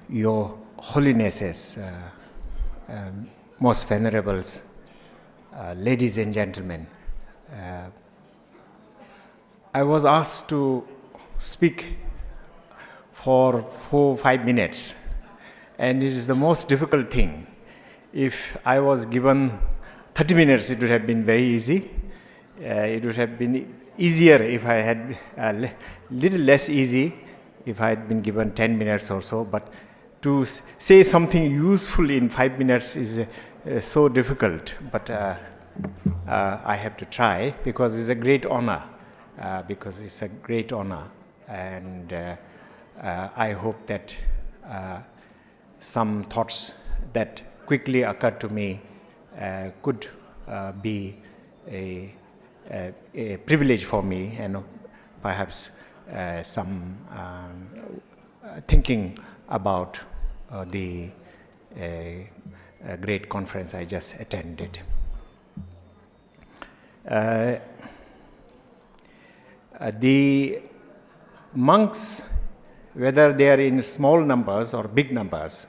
Your Holinesses, most venerables, ladies and gentlemen, I was asked to speak for 4-5 minutes, and it is the most difficult thing. If I was given 30 minutes, it would have been very easy. It would have been easier if I had a little less easy if I had been given 10 minutes or so, but to say something useful in 5 minutes is so difficult, but I have to try because it's a great honor, and I hope that some thoughts that quickly occurred to me could be a privilege for me, and perhaps some thinking about the great conference I just attended. The monks, whether they are in small numbers or big numbers,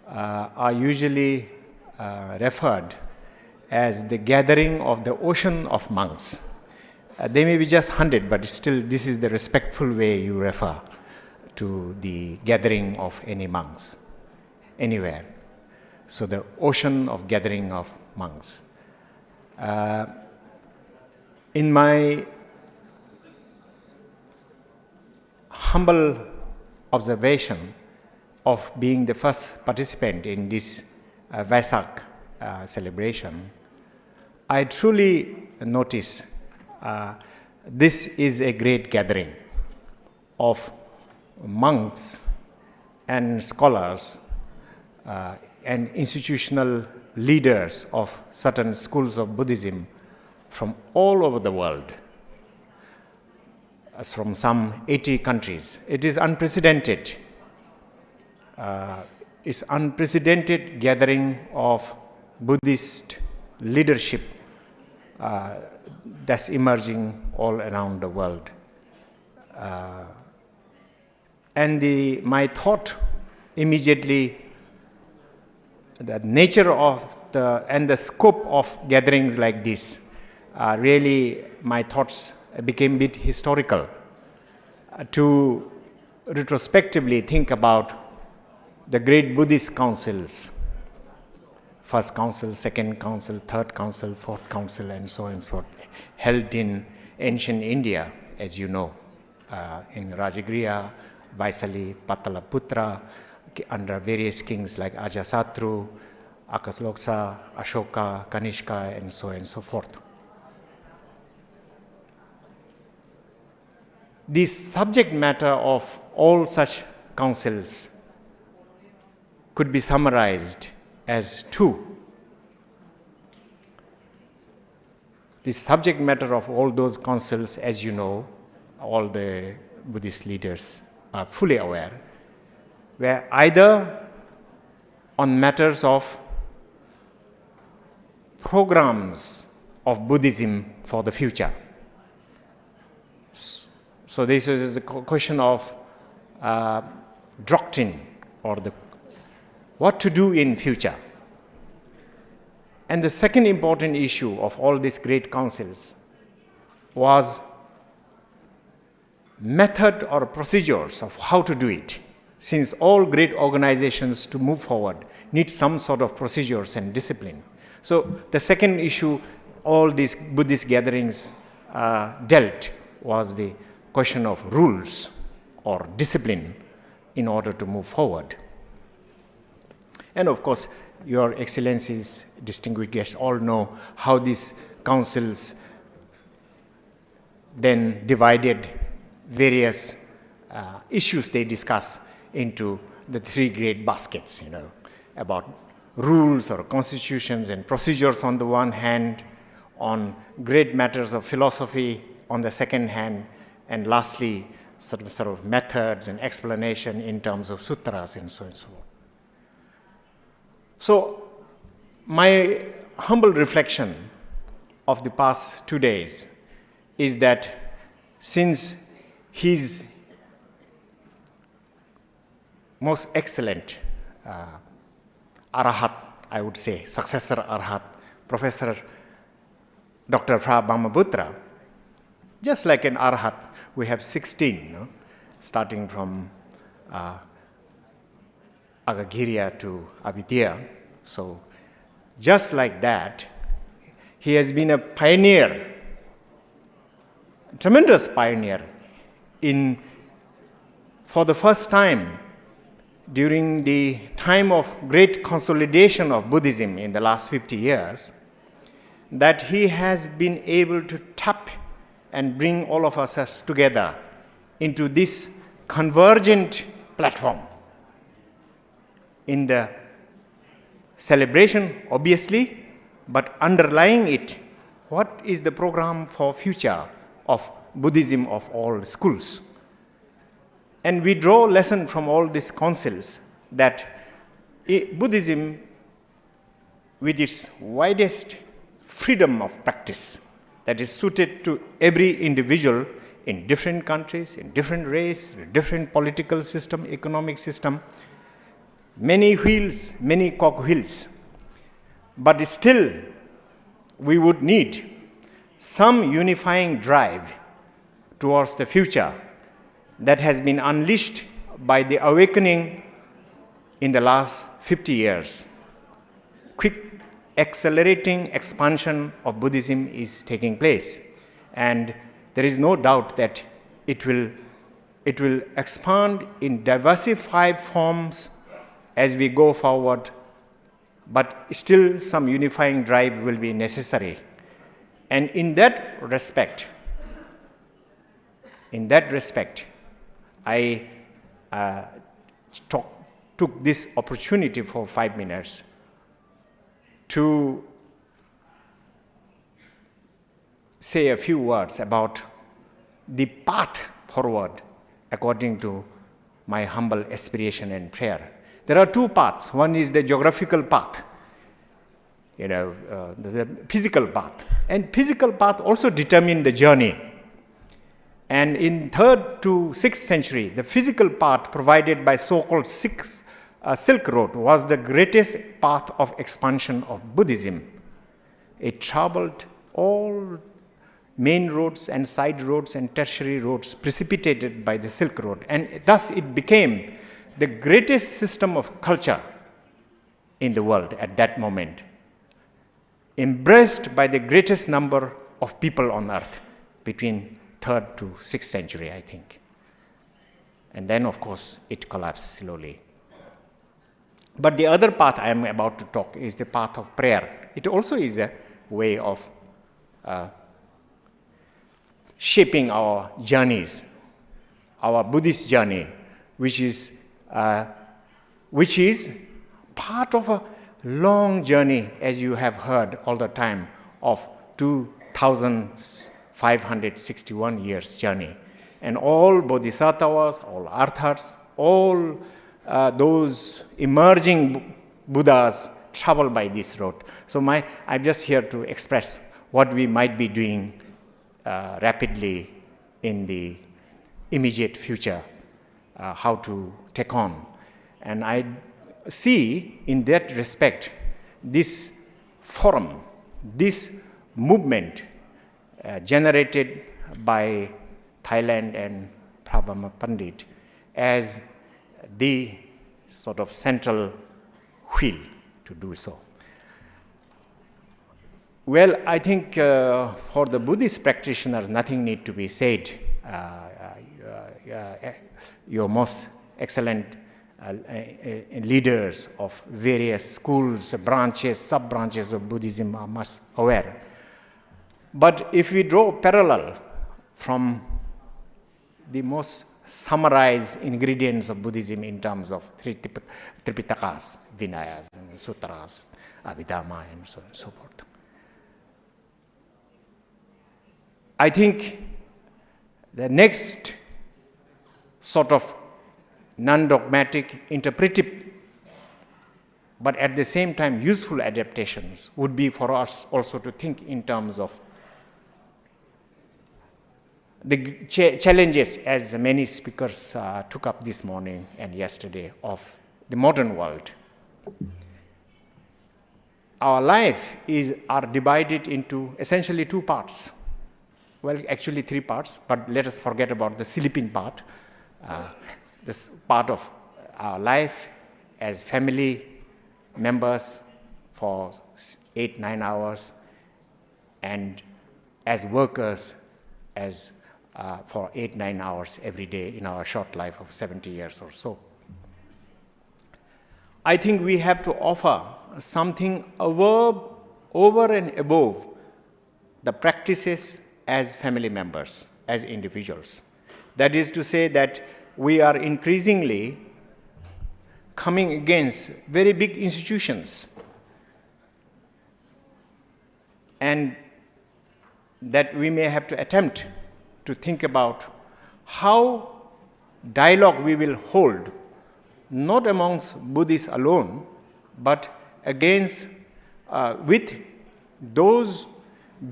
are usually referred as the gathering of the ocean of monks. They may be just 100, but still this is the respectful way you refer to the gathering of any monks anywhere. So the ocean of gathering of monks. In my humble observation of being the first participant in this Vesak celebration, I truly notice this is a great gathering of monks and scholars and institutional leaders of certain schools of Buddhism from all over the world, from some 80 countries. It is unprecedented. It's unprecedented gathering of Buddhist leadership that's emerging all around the world. And my thought immediately, the nature of and the scope of gatherings like this, really my thoughts became a bit historical, to retrospectively think about the great Buddhist councils, first council, second council, third council, fourth council, and so on and so forth, held in ancient India, as you know, in Rajagriha, Vaisali, Patalaputra, under various kings like Ajasatru, Akasloksa, Ashoka, Kanishka, and so on and so forth. The subject matter of all such councils could be summarized as two. The subject matter of all those councils, as you know, all the Buddhist leaders are fully aware, were either on matters of programs of Buddhism for the future. So this is a question of doctrine, or what to do in future. And the second important issue of all these great councils was method or procedures of how to do it, since all great organizations to move forward need some sort of procedures and discipline. So the second issue all these Buddhist gatherings dealt was the question of rules or discipline in order to move forward. And of course, Your Excellencies, distinguished guests, all know how these councils then divided various issues they discuss into the three great baskets, about rules or constitutions and procedures on the one hand, on great matters of philosophy on the second hand, and lastly, sort of methods and explanation in terms of sutras and so on and so on. So, my humble reflection of the past 2 days is that since His most excellent Arahat, I would say, successor Arahat, Professor Dr. Phra Brahmaputra. Just like an Arahat, we have 16, no? Starting from Agagirya to Abhidhya. So just like that, he has been a pioneer, a tremendous pioneer in, for the first time, during the time of great consolidation of Buddhism in the last 50 years, that he has been able to tap and bring all of us together into this convergent platform in the celebration, obviously, but underlying it, what is the program for future of Buddhism of all schools? And we draw lesson from all these councils that Buddhism, with its widest freedom of practice, that is suited to every individual in different countries, in different race, different political system, economic system, many wheels, many cogwheels. But still, we would need some unifying drive towards the future that has been unleashed by the awakening in the last 50 years. Quick, accelerating expansion of Buddhism is taking place, and there is no doubt that it will expand in diversified forms as we go forward, but still some unifying drive will be necessary. And in that respect, I took this opportunity for 5 minutes to say a few words about the path forward according to my humble aspiration and prayer. There are two paths. One is the geographical path, the physical path. And physical path also determine the journey. And in 3rd to 6th century, the physical path provided by so-called Silk Road was the greatest path of expansion of Buddhism. It traveled all main roads and side roads and tertiary roads precipitated by the Silk Road. And thus it became the greatest system of culture in the world at that moment, embraced by the greatest number of people on earth between 3rd to 6th century, I think. And then, of course, it collapsed slowly. But the other path I am about to talk is the path of prayer. It also is a way of shaping our journeys, our Buddhist journey, which is part of a long journey, as you have heard all the time, of 2,561 years journey. And all bodhisattvas, all arthats, all those emerging Buddhas travel by this road. So I'm just here to express what we might be doing rapidly in the immediate future, how to take on. And I see in that respect this forum, this movement generated by Thailand and Prabhama Pandit as the sort of central wheel to do so. Well, I think for the Buddhist practitioners, nothing need to be said. Your most excellent leaders of various schools, branches, sub-branches of Buddhism are much aware. But if we draw parallel from the most summarized ingredients of Buddhism in terms of three Tripitakas, Vinayas, and Sutras, Abhidhamma, and so on and so forth, I think the next sort of non-dogmatic, interpretive, but at the same time useful adaptations would be for us also to think in terms of the challenges, as many speakers took up this morning and yesterday, of the modern world. Our life are divided into essentially two parts. Well, actually three parts, but let us forget about the sleeping part. This part of our life as family members for 8-9 hours, and as workers as for 8-9 hours every day in our short life of 70 years or so. I think we have to offer something over and above the practices as family members, as individuals. That is to say that we are increasingly coming against very big institutions, and that we may have to attempt to think about how dialogue we will hold, not amongst Buddhists alone, but against with those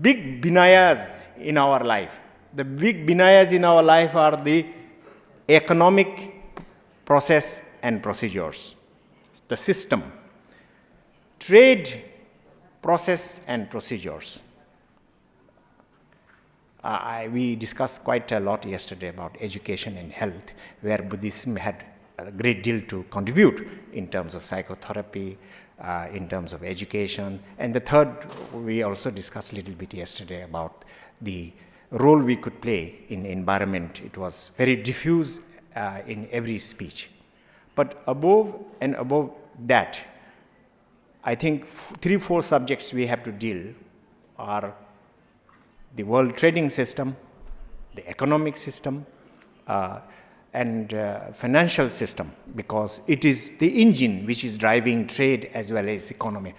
big vinayas in our life. The big vinayas in our life are the economic process and procedures, the system, trade process and procedures. We discussed quite a lot yesterday about education and health, where Buddhism had a great deal to contribute in terms of psychotherapy, in terms of education. And the third, we also discussed a little bit yesterday about the role we could play in environment. It was very diffuse in every speech. But above and above that, I think 3-4 subjects we have to deal are the world trading system, the economic system, and financial system, because it is the engine which is driving trade as well as economy.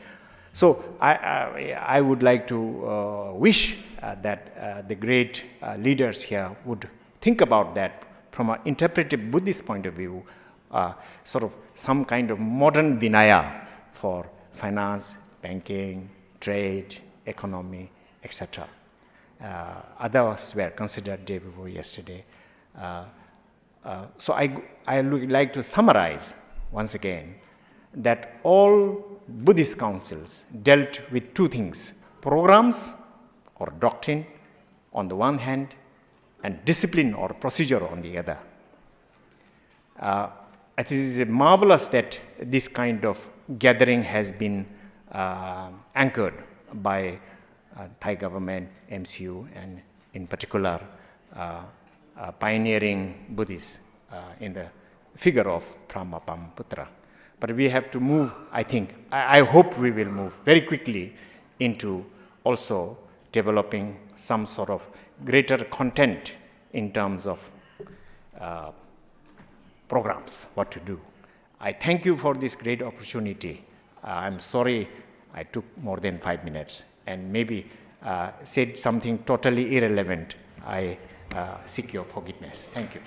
So I would like to wish that the great leaders here would think about that from an interpretive Buddhist point of view, sort of some kind of modern Vinaya for finance, banking, trade, economy, etc. Others were considered day before yesterday. So I would like to summarize once again that all Buddhist councils dealt with two things: programs or doctrine on the one hand, and discipline or procedure on the other. It is marvelous that this kind of gathering has been anchored by Thai government, MCU, and in particular pioneering Buddhists in the figure of Brahmaputra. But we have to move, I hope we will move very quickly into also developing some sort of greater content in terms of programs, what to do. I thank you for this great opportunity. I'm sorry I took more than 5 minutes and maybe said something totally irrelevant. I seek your forgiveness. Thank you.